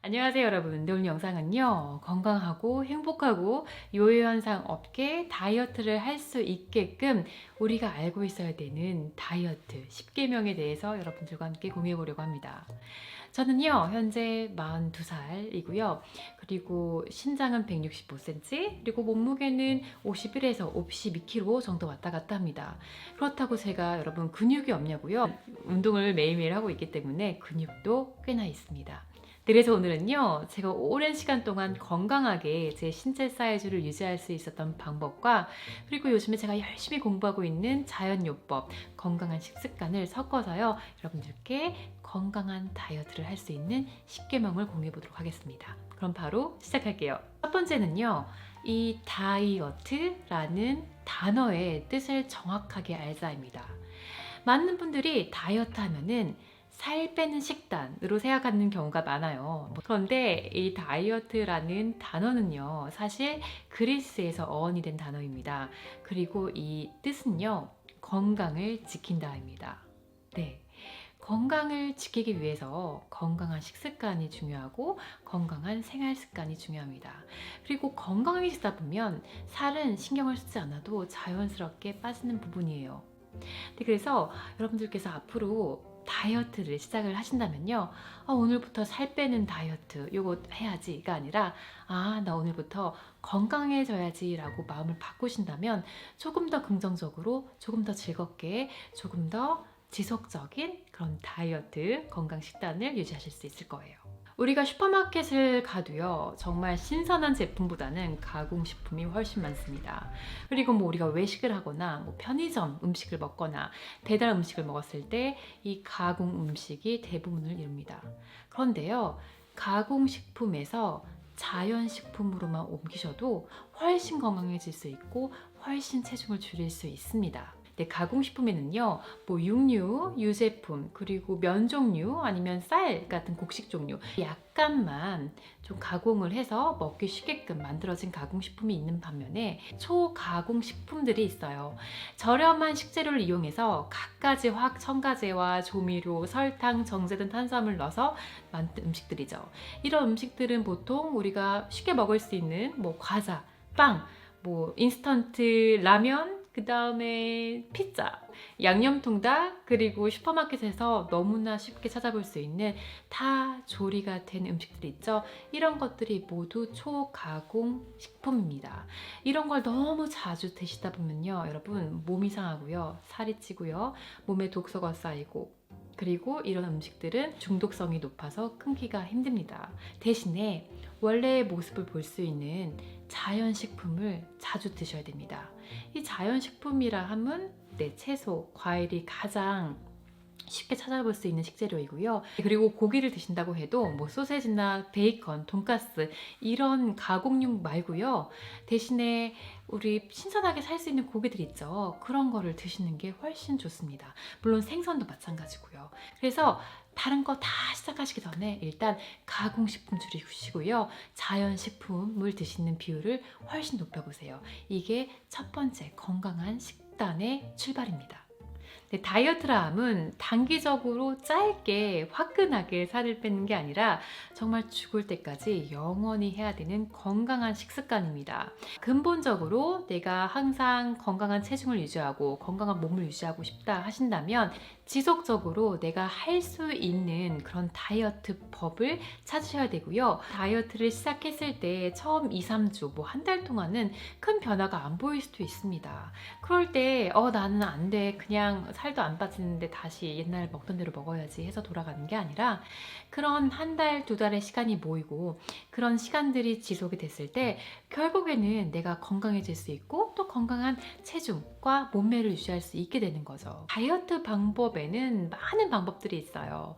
안녕하세요 여러분. 오늘 영상은요 건강하고 행복하고 요요현상 없게 다이어트를 할 수 있게끔 우리가 알고 있어야 되는 다이어트 10계명에 대해서 여러분들과 함께 공유해 보려고 합니다. 저는요 현재 42살이고요. 그리고 신장은 165cm, 그리고 몸무게는 51에서 52kg 정도 왔다 갔다 합니다. 그렇다고 제가 여러분 근육이 없냐고요? 운동을 매일매일 하고 있기 때문에 근육도 꽤나 있습니다. 그래서 오늘은요 제가 오랜 시간 동안 건강하게 제 신체 사이즈를 유지할 수 있었던 방법과, 그리고 요즘에 제가 열심히 공부하고 있는 자연요법, 건강한 식습관을 섞어서요 여러분들께 건강한 다이어트를 할 수 있는 10계명을 공유해 보도록 하겠습니다. 그럼 바로 시작할게요. 첫 번째는요, 이 다이어트라는 단어의 뜻을 정확하게 알자입니다. 많은 분들이 다이어트 하면은 살 빼는 식단으로 생각하는 경우가 많아요. 그런데 이 다이어트라는 단어는요, 사실 그리스에서 어원이 된 단어입니다. 그리고 이 뜻은요, 건강을 지킨다입니다. 네. 건강을 지키기 위해서 건강한 식습관이 중요하고 건강한 생활 습관이 중요합니다. 그리고 건강해지다 보면 살은 신경을 쓰지 않아도 자연스럽게 빠지는 부분이에요. 그래서 여러분들께서 앞으로 다이어트를 시작을 하신다면요, 오늘부터 살 빼는 다이어트 요거 해야지가 아니라 나 오늘부터 건강해져야지 라고 마음을 바꾸신다면 조금 더 긍정적으로, 조금 더 즐겁게, 조금 더 지속적인 그런 다이어트 건강 식단을 유지하실 수 있을 거예요. 우리가 슈퍼마켓을 가도요, 정말 신선한 제품보다는 가공식품이 훨씬 많습니다. 그리고 우리가 외식을 하거나 편의점 음식을 먹거나 배달 음식을 먹었을 때 이 가공 음식이 대부분을 이룹니다. 그런데요, 가공식품에서 자연식품으로만 옮기셔도 훨씬 건강해질 수 있고 훨씬 체중을 줄일 수 있습니다. 네, 가공식품에는요, 육류, 유제품, 그리고 면 종류, 아니면 쌀 같은 곡식 종류, 약간만 좀 가공을 해서 먹기 쉽게끔 만들어진 가공식품이 있는 반면에 초가공식품들이 있어요. 저렴한 식재료를 이용해서 갖가지 첨가제와 조미료, 설탕, 정제 등 탄수화물을 넣어서 만든 음식들이죠. 이런 음식들은 보통 우리가 쉽게 먹을 수 있는 과자, 빵, 인스턴트 라면, 그 다음에 피자, 양념통닭, 그리고 슈퍼마켓에서 너무나 쉽게 찾아볼 수 있는 다 조리가 된 음식들이 있죠. 이런 것들이 모두 초가공 식품입니다. 이런 걸 너무 자주 드시다 보면요, 여러분 몸이 상하고요, 살이 찌고요, 몸에 독소가 쌓이고, 그리고 이런 음식들은 중독성이 높아서 끊기가 힘듭니다. 대신에 원래의 모습을 볼 수 있는 자연식품을 자주 드셔야 됩니다. 이 자연식품이라 함은 채소, 과일이 가장 쉽게 찾아볼 수 있는 식재료이고요. 그리고 고기를 드신다고 해도 소세지나 베이컨, 돈가스 이런 가공육 말고요, 대신에 우리 신선하게 살 수 있는 고기들 있죠. 그런 거를 드시는 게 훨씬 좋습니다. 물론 생선도 마찬가지고요. 그래서 다른 거 다 시작하시기 전에 일단 가공식품 줄이시고요, 자연식품을 드시는 비율을 훨씬 높여보세요. 이게 첫 번째 건강한 식단의 출발입니다. 네, 다이어트라 함은 단기적으로 짧게 화끈하게 살을 빼는 게 아니라 정말 죽을 때까지 영원히 해야 되는 건강한 식습관입니다. 근본적으로 내가 항상 건강한 체중을 유지하고 건강한 몸을 유지하고 싶다 하신다면 지속적으로 내가 할 수 있는 그런 다이어트 법을 찾으셔야 되고요. 다이어트를 시작했을 때 처음 2, 3주, 한 달 동안은 큰 변화가 안 보일 수도 있습니다. 그럴 때 나는 안 돼, 그냥 살도 안 빠지는데 다시 옛날 먹던 대로 먹어야지 해서 돌아가는 게 아니라, 그런 한 달, 두 달의 시간이 모이고 그런 시간들이 지속이 됐을 때 결국에는 내가 건강해질 수 있고 또 건강한 체중과 몸매를 유지할 수 있게 되는 거죠. 다이어트 방법에는 많은 방법들이 있어요.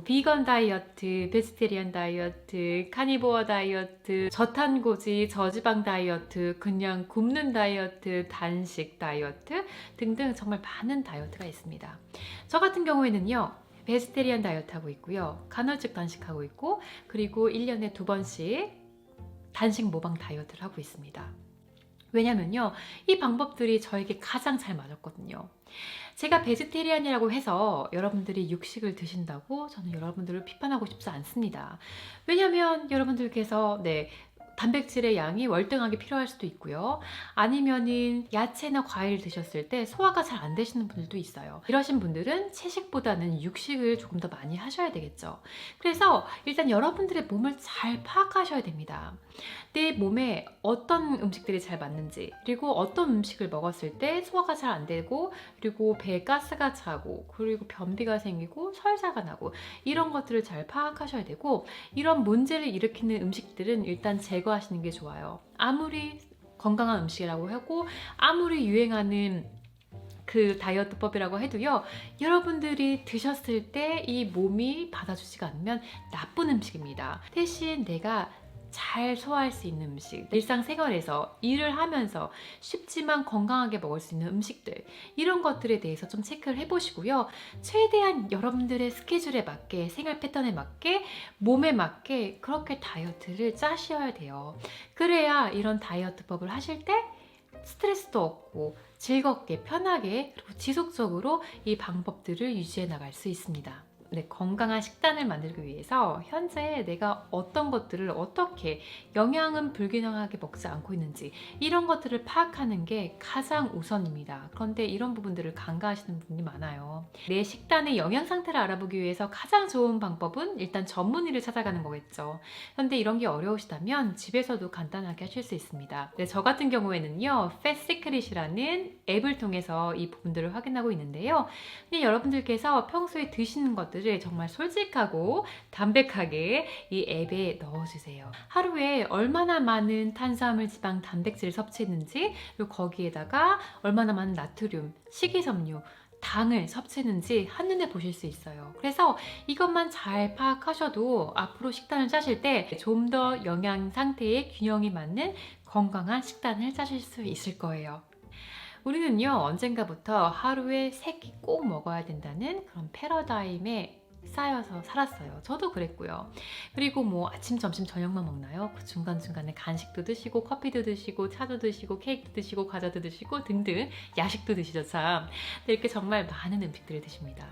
비건 다이어트, 베지테리안 다이어트, 카니보어 다이어트, 저탄고지, 저지방 다이어트, 그냥 굶는 다이어트, 단식 다이어트 등등 정말 많은 다이어트가 있습니다. 저 같은 경우에는요, 베지테리안 다이어트 하고 있고요, 간헐적 단식하고 있고, 그리고 1년에 2번씩 단식 모방 다이어트를 하고 있습니다. 왜냐면요, 이 방법들이 저에게 가장 잘 맞았거든요. 제가 베지테리안이라고 해서 여러분들이 육식을 드신다고 저는 여러분들을 비판하고 싶지 않습니다. 왜냐면 여러분들께서 단백질의 양이 월등하게 필요할 수도 있고요. 아니면은 야채나 과일 드셨을 때 소화가 잘 안 되시는 분들도 있어요. 이러신 분들은 채식보다는 육식을 조금 더 많이 하셔야 되겠죠. 그래서 일단 여러분들의 몸을 잘 파악하셔야 됩니다. 내 몸에 어떤 음식들이 잘 맞는지, 그리고 어떤 음식을 먹었을 때 소화가 잘 안 되고, 그리고 배에 가스가 차고, 그리고 변비가 생기고 설사가 나고, 이런 것들을 잘 파악하셔야 되고, 이런 문제를 일으키는 음식들은 일단 제거하시는 게 좋아요. 아무리 건강한 음식이라고 하고 아무리 유행하는 그 다이어트법이라고 해도요, 여러분들이 드셨을 때 이 몸이 받아주지가 않으면 나쁜 음식입니다. 대신 내가 잘 소화할 수 있는 음식, 일상생활에서 일을 하면서 쉽지만 건강하게 먹을 수 있는 음식들, 이런 것들에 대해서 좀 체크를 해보시고요. 최대한 여러분들의 스케줄에 맞게, 생활 패턴에 맞게, 몸에 맞게 그렇게 다이어트를 짜셔야 돼요. 그래야 이런 다이어트법을 하실 때 스트레스도 없고 즐겁게, 편하게, 그리고 지속적으로 이 방법들을 유지해 나갈 수 있습니다. 건강한 식단을 만들기 위해서 현재 내가 어떤 것들을 어떻게 영양은 불균형하게 먹지 않고 있는지, 이런 것들을 파악하는 게 가장 우선입니다. 그런데 이런 부분들을 간과하시는 분이 많아요. 내 식단의 영양 상태를 알아보기 위해서 가장 좋은 방법은 일단 전문의를 찾아가는 거겠죠. 그런데 이런 게 어려우시다면 집에서도 간단하게 하실 수 있습니다. 저 같은 경우에는요, 팻시크릿이라는 앱을 통해서 이 부분들을 확인하고 있는데요. 여러분들께서 평소에 드시는 것들을 정말 솔직하고 담백하게 이 앱에 넣어주세요. 하루에 얼마나 많은 탄수화물, 지방, 단백질을 섭취했는지, 그리고 거기에다가 얼마나 많은 나트륨, 식이섬유, 당을 섭취했는지 한눈에 보실 수 있어요. 그래서 이것만 잘 파악하셔도 앞으로 식단을 짜실 때 좀 더 영양 상태에 균형이 맞는 건강한 식단을 짜실 수 있을 거예요. 우리는요, 언젠가부터 하루에 3끼 꼭 먹어야 된다는 그런 패러다임에 쌓여서 살았어요. 저도 그랬고요. 그리고 뭐 아침, 점심, 저녁만 먹나요? 그 중간중간에 간식도 드시고, 커피도 드시고, 차도 드시고, 케이크도 드시고, 과자도 드시고 등등 야식도 드시죠, 참. 이렇게 정말 많은 음식들을 드십니다.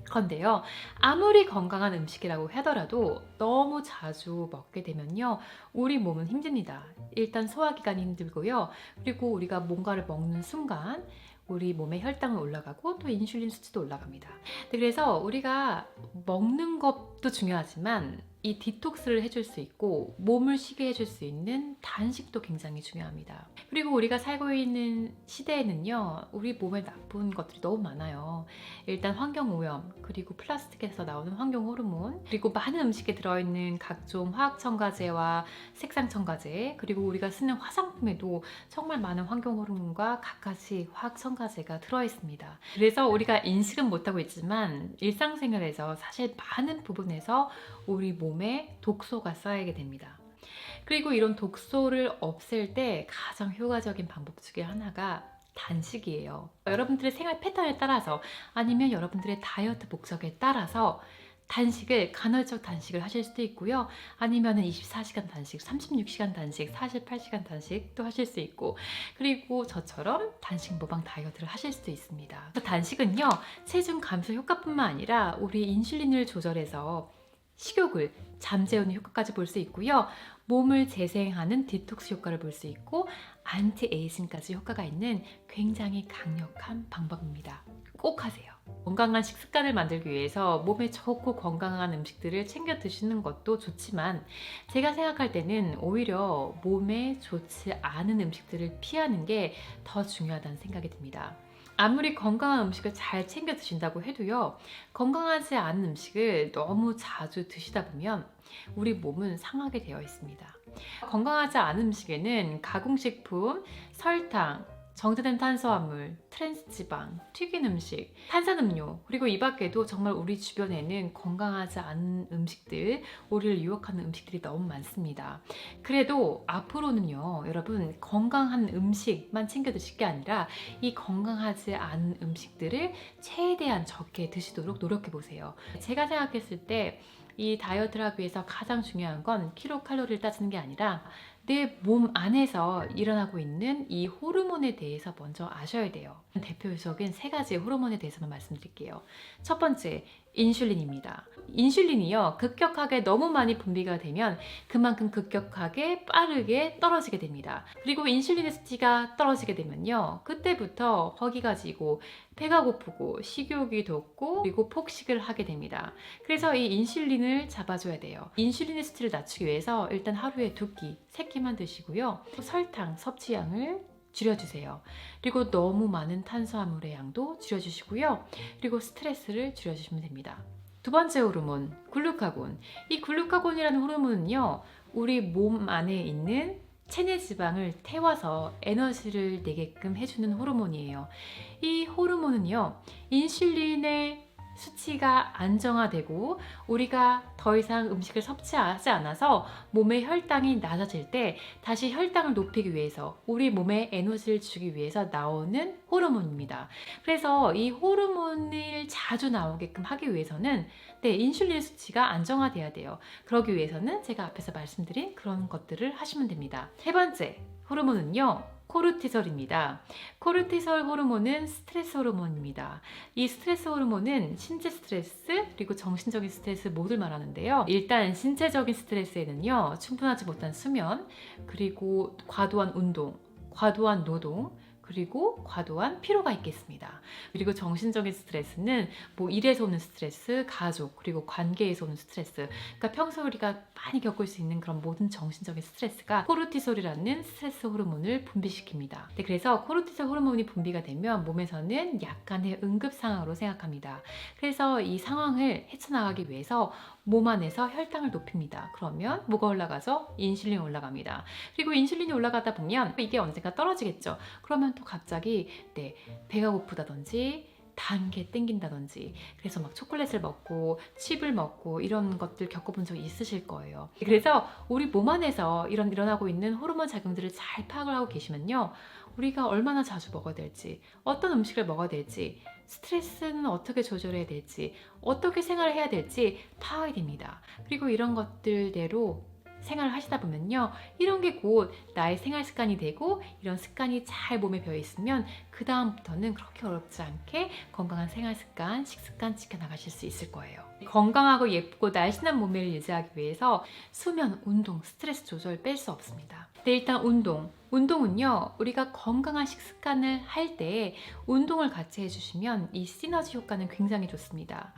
그런데요, 아무리 건강한 음식이라고 하더라도 너무 자주 먹게 되면요, 우리 몸은 힘듭니다. 일단 소화기관이 힘들고요. 그리고 우리가 뭔가를 먹는 순간 우리 몸의 혈당은 올라가고 또 인슐린 수치도 올라갑니다. 그래서 우리가 먹는 것도 중요하지만 이 디톡스를 해줄 수 있고 몸을 쉬게 해줄 수 있는 단식도 굉장히 중요합니다. 그리고 우리가 살고 있는 시대에는요, 우리 몸에 나쁜 것들이 너무 많아요. 일단 환경오염, 그리고 플라스틱에서 나오는 환경호르몬, 그리고 많은 음식에 들어있는 각종 화학첨가제와 색상첨가제, 그리고 우리가 쓰는 화장품에도 정말 많은 환경호르몬과 갖가지 화학첨가제가 들어있습니다. 그래서 우리가 인식은 못하고 있지만 일상생활에서 사실 많은 부분에서 우리 몸에 독소가 쌓이게 됩니다. 그리고 이런 독소를 없앨 때 가장 효과적인 방법 중에 하나가 단식이에요. 여러분들의 생활 패턴에 따라서, 아니면 여러분들의 다이어트 목적에 따라서 단식을, 간헐적 단식을 하실 수도 있고요. 아니면 24시간 단식, 36시간 단식, 48시간 단식도 하실 수 있고, 그리고 저처럼 단식 모방 다이어트를 하실 수도 있습니다. 단식은요, 체중 감소 효과뿐만 아니라 우리 인슐린을 조절해서 식욕을 잠재우는 효과까지 볼 수 있고요. 몸을 재생하는 디톡스 효과를 볼 수 있고, 안티에이징까지 효과가 있는 굉장히 강력한 방법입니다. 꼭 하세요. 건강한 식습관을 만들기 위해서 몸에 좋고 건강한 음식들을 챙겨 드시는 것도 좋지만, 제가 생각할 때는 오히려 몸에 좋지 않은 음식들을 피하는 게 더 중요하다는 생각이 듭니다. 아무리 건강한 음식을 잘 챙겨 드신다고 해도요, 건강하지 않은 음식을 너무 자주 드시다 보면 우리 몸은 상하게 되어 있습니다. 건강하지 않은 음식에는 가공식품, 설탕, 정제된 탄수화물, 트랜스지방, 튀긴 음식, 탄산음료, 그리고 이 밖에도 정말 우리 주변에는 건강하지 않은 음식들, 우리를 유혹하는 음식들이 너무 많습니다. 그래도 앞으로는요, 여러분, 건강한 음식만 챙겨 드실 게 아니라 이 건강하지 않은 음식들을 최대한 적게 드시도록 노력해 보세요. 제가 생각했을 때 이 다이어트를 하기 위해서 가장 중요한 건 킬로칼로리를 따지는 게 아니라 내 몸 안에서 일어나고 있는 이 호르몬에 대해서 먼저 아셔야 돼요. 대표적인 세 가지의 호르몬에 대해서만 말씀드릴게요. 첫 번째, 인슐린입니다. 인슐린이요, 급격하게 너무 많이 분비가 되면 그만큼 급격하게 빠르게 떨어지게 됩니다. 그리고 인슐린의 수치가 떨어지게 되면요, 그때부터 허기가 지고 배가 고프고 식욕이 돋고 그리고 폭식을 하게 됩니다. 그래서 이 인슐린을 잡아줘야 돼요. 인슐린의 수치를 낮추기 위해서 일단 하루에 2끼, 3끼만 드시고요. 설탕 섭취량을 줄여주세요. 그리고 너무 많은 탄수화물의 양도 줄여주시고요. 그리고 스트레스를 줄여주시면 됩니다. 두 번째 호르몬, 글루카곤. 이 글루카곤이라는 호르몬은요, 우리 몸 안에 있는 체내 지방을 태워서 에너지를 내게끔 해주는 호르몬이에요. 이 호르몬은요, 인슐린의 수치가 안정화되고 우리가 더 이상 음식을 섭취하지 않아서 몸의 혈당이 낮아질 때 다시 혈당을 높이기 위해서 우리 몸에 에너지를 주기 위해서 나오는 호르몬입니다. 그래서 이 호르몬을 자주 나오게끔 하기 위해서는 인슐린 수치가 안정화돼야 돼요. 그러기 위해서는 제가 앞에서 말씀드린 그런 것들을 하시면 됩니다. 세 번째 호르몬은요, 코르티솔입니다. 코르티솔 호르몬은 스트레스 호르몬입니다. 이 스트레스 호르몬은 신체 스트레스 그리고 정신적인 스트레스 모두를 말하는데요. 일단 신체적인 스트레스에는요, 충분하지 못한 수면, 그리고 과도한 운동, 과도한 노동, 그리고 과도한 피로가 있겠습니다. 그리고 정신적인 스트레스는 뭐 일에서 오는 스트레스, 가족, 그리고 관계에서 오는 스트레스, 그러니까 평소 우리가 많이 겪을 수 있는 그런 모든 정신적인 스트레스가 코르티솔이라는 스트레스 호르몬을 분비시킵니다. 그래서 코르티솔 호르몬이 분비가 되면 몸에서는 약간의 응급 상황으로 생각합니다. 그래서 이 상황을 헤쳐나가기 위해서 몸 안에서 혈당을 높입니다. 그러면 뭐가 올라가죠? 인슐린이 올라갑니다. 그리고 인슐린이 올라가다 보면 이게 언젠가 떨어지겠죠. 그러면 또 갑자기 배가 고프다든지 단 게 땡긴다든지, 그래서 막 초콜릿을 먹고 칩을 먹고 이런 것들 겪어본 적이 있으실 거예요. 그래서 우리 몸 안에서 일어나고 있는 호르몬 작용들을 잘 파악을 하고 계시면요, 우리가 얼마나 자주 먹어야 될지, 어떤 음식을 먹어야 될지, 스트레스는 어떻게 조절해야 될지, 어떻게 생활을 해야 될지 파악이 됩니다. 그리고 이런 것들대로 생활을 하시다 보면요, 이런 게 곧 나의 생활 습관이 되고, 이런 습관이 잘 몸에 배어 있으면 그 다음부터는 그렇게 어렵지 않게 건강한 생활 습관, 식습관 지켜나가실 수 있을 거예요. 건강하고 예쁘고 날씬한 몸매를 유지하기 위해서 수면, 운동, 스트레스 조절 뺄 수 없습니다. 일단 운동은요, 우리가 건강한 식습관을 할 때 운동을 같이 해주시면 이 시너지 효과는 굉장히 좋습니다.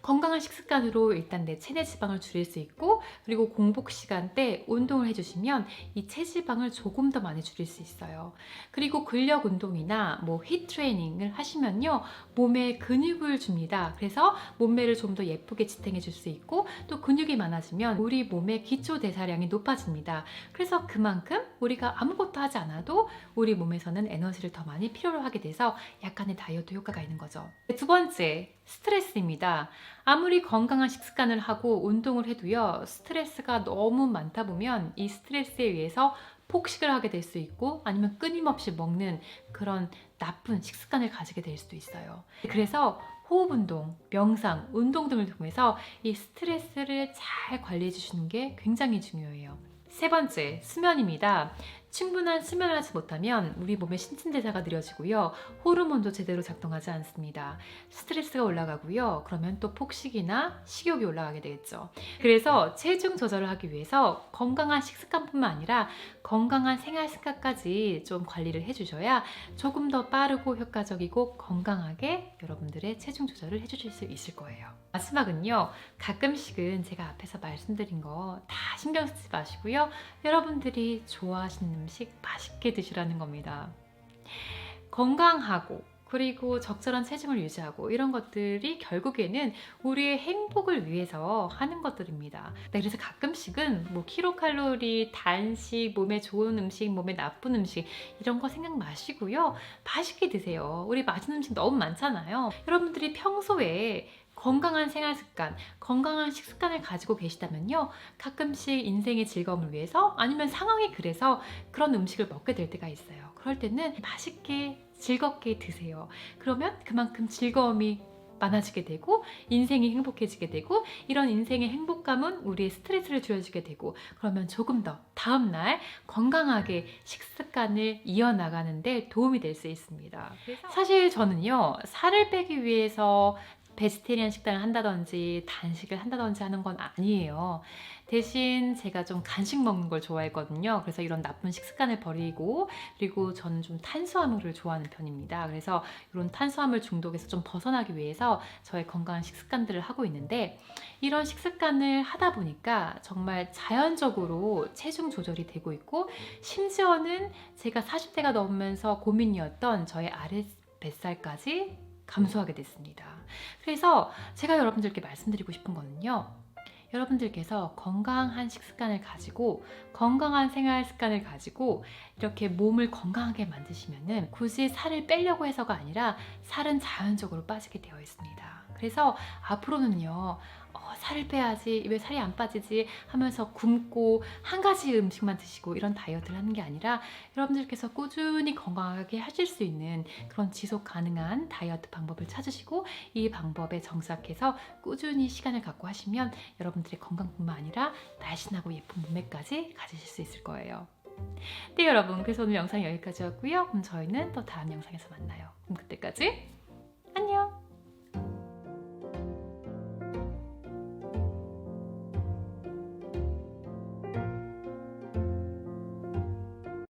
건강한 식습관으로 일단 내 체내 지방을 줄일 수 있고, 그리고 공복 시간 때 운동을 해주시면 이 체지방을 조금 더 많이 줄일 수 있어요. 그리고 근력 운동이나 히트 트레이닝을 하시면요, 몸에 근육을 줍니다. 그래서 몸매를 좀 더 예쁘게 지탱해 줄 수 있고, 또 근육이 많아지면 우리 몸의 기초 대사량이 높아집니다. 그래서 그만큼 우리가 아무것도 하지 않아도 우리 몸에서는 에너지를 더 많이 필요로 하게 돼서 약간의 다이어트 효과가 있는 거죠. 두 번째, 스트레스입니다. 아무리 건강한 식습관을 하고 운동을 해도요, 스트레스가 너무 많다 보면 이 스트레스에 의해서 폭식을 하게 될 수 있고, 아니면 끊임없이 먹는 그런 나쁜 식습관을 가지게 될 수도 있어요. 그래서 호흡 운동, 명상, 운동 등을 통해서 이 스트레스를 잘 관리해 주시는 게 굉장히 중요해요. 세 번째, 수면입니다. 충분한 수면을 하지 못하면 우리 몸의 신진대사가 느려지고요, 호르몬도 제대로 작동하지 않습니다. 스트레스가 올라가고요, 그러면 또 폭식이나 식욕이 올라가게 되겠죠. 그래서 체중 조절을 하기 위해서 건강한 식습관뿐만 아니라 건강한 생활 습관까지 좀 관리를 해주셔야 조금 더 빠르고 효과적이고 건강하게 여러분들의 체중 조절을 해주실 수 있을 거예요. 마지막은요, 가끔씩은 제가 앞에서 말씀드린 거 다 신경 쓰지 마시고요, 여러분들이 좋아하시는 음식 맛있게 드시라는 겁니다. 건강하고 그리고 적절한 체중을 유지하고 이런 것들이 결국에는 우리의 행복을 위해서 하는 것들입니다. 그래서 가끔씩은 킬로칼로리, 단식, 몸에 좋은 음식, 몸에 나쁜 음식 이런 거 생각 마시고요, 맛있게 드세요. 우리 맛있는 음식 너무 많잖아요. 여러분들이 평소에 건강한 생활 습관, 건강한 식습관을 가지고 계시다면요, 가끔씩 인생의 즐거움을 위해서, 아니면 상황이 그래서 그런 음식을 먹게 될 때가 있어요. 그럴 때는 맛있게 즐겁게 드세요. 그러면 그만큼 즐거움이 많아지게 되고 인생이 행복해지게 되고 이런 인생의 행복감은 우리의 스트레스를 줄여주게 되고 그러면 조금 더 다음날 건강하게 식습관을 이어나가는데 도움이 될 수 있습니다. 사실 저는요, 살을 빼기 위해서 베지테리안 식단을 한다든지 단식을 한다든지 하는 건 아니에요. 대신 제가 좀 간식 먹는 걸 좋아했거든요. 그래서 이런 나쁜 식습관을 버리고 그리고 저는 좀 탄수화물을 좋아하는 편입니다. 그래서 이런 탄수화물 중독에서 좀 벗어나기 위해서 저의 건강한 식습관들을 하고 있는데 이런 식습관을 하다 보니까 정말 자연적으로 체중 조절이 되고 있고 심지어는 제가 40대가 넘으면서 고민이었던 저의 아랫뱃살까지 감소하게 됐습니다. 그래서 제가 여러분들께 말씀드리고 싶은 거는요. 여러분들께서 건강한 식습관을 가지고 건강한 생활 습관을 가지고 이렇게 몸을 건강하게 만드시면은 굳이 살을 빼려고 해서가 아니라 살은 자연적으로 빠지게 되어 있습니다. 그래서 앞으로는요. 살을 빼야지 왜 살이 안 빠지지 하면서 굶고 한 가지 음식만 드시고 이런 다이어트를 하는 게 아니라 여러분들께서 꾸준히 건강하게 하실 수 있는 그런 지속 가능한 다이어트 방법을 찾으시고 이 방법에 정착해서 꾸준히 시간을 갖고 하시면 여러분들의 건강뿐만 아니라 날씬하고 예쁜 몸매까지 가지실 수 있을 거예요. 네 여러분, 그래서 오늘 영상 여기까지였고요. 그럼 저희는 또 다음 영상에서 만나요. 그럼 그때까지